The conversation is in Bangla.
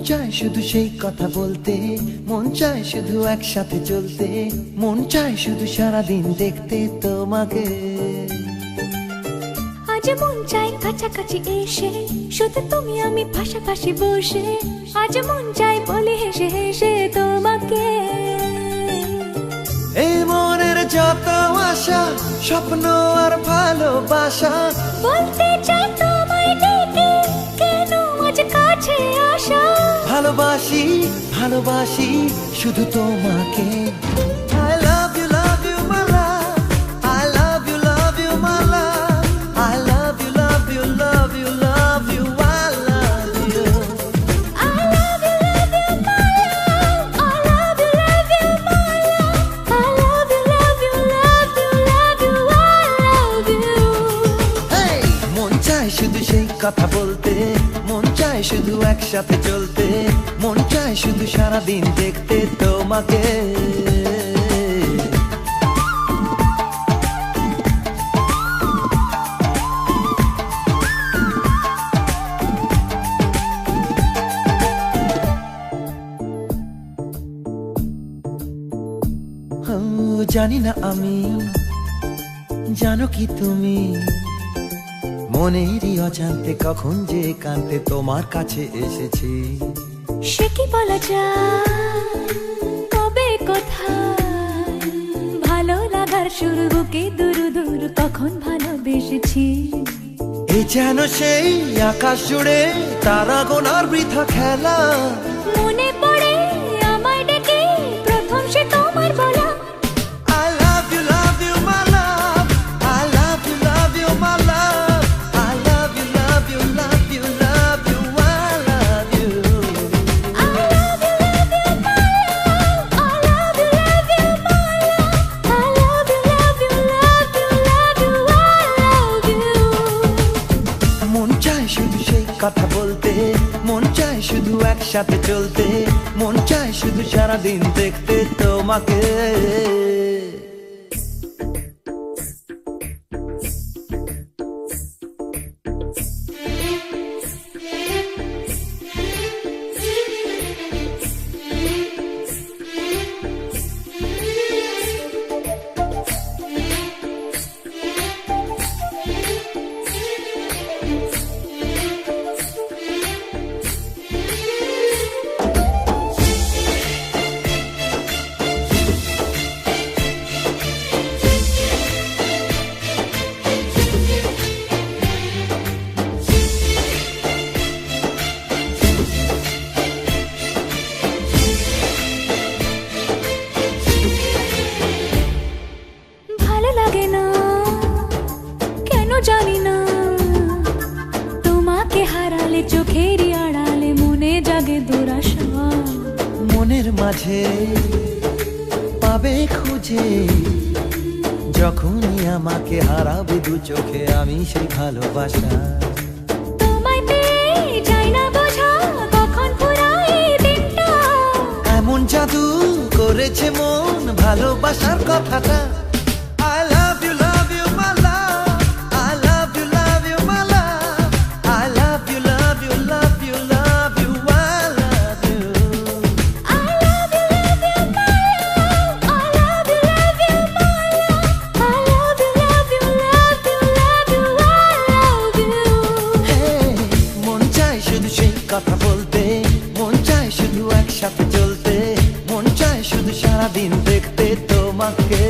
চায় শুধু সেই কথা বলতে, মন চায় শুধু একসাথে চলতে, মন চায় শুধু সারাদিন দেখতে তোমাকে। আজ মন চাই কাছাকাছি এসে, শুধু তুমি আমি পাশাপাশি বসে, আজ মন চাই বলে হেসে হেসে তোমাকে। এই মনের যত আশা, স্বপ্ন আর ভালোবাসা, বলতে চাই তোমায় ডেকে, কেন আজ কাছে আসা। ভালোবাসি ভালোবাসি শুধু তোমাকে। I love you my love, I love you my love, I love you love you love you love you, I love you. I love you my love, I love you my love, I love you love you love you love you, I love you. Hey! মন চায় শুধু সেই কথা বলতে, মন চায় শুধু একসাথে চলতে, মন চায় শুধু সারাদিন দেখতে তোমাকে। জানি না আমি, জানো কি তুমি, মনেরই অজান্তে কখন যে কান্তে তোমার কাছে এসেছি। সে কি বলা যায়, কবে কোথায়, ভালো লাগার শুরু বুকে দূর দূর কখন ভালোবেসেছি। এ যেন সেই আকাশ জুড়ে তারা গোনার বৃথা খেলা। মনে পড়ে আমায় ডেকে প্রথম সে তোমার বলা। I love you my love, I love you my love, I love you love you love you love you, I love you. I love you my love, I love you my love, I love you love you love you love you, I love you. মন চায় শুধু সেই কথা বলতে, মন চায় শুধু একসাথে চলতে, মন চায় শুধু সারাদিন দেখতে তোমাকে। ভালো লাগে না কেন জানি না, তোমাকে হারালে চোখেরই আড়ালে মনে জাগে দুরাশা। মনের মাঝে পাবে খুঁজে, যখনই আমাকে হারাবে দু চোখে আমি সেই ভালোবাসা। তোমায় পেয়ে যাই না বোঝা কখন ফুরায় দিনটা। এমন জাদু করেছে মন ভালোবাসার কথাটা। I love you my love, I love you my love, I love you love you love you love you, I love you. I love you my love, I love you my love, I love you love you love you love you, I love you. Hey! মন চায় শুধু সেই কথা বলতে, মন চায় শুধু একসাথে চলতে, মন চায় শুধু সারাদিন দেখতে তোমাকে।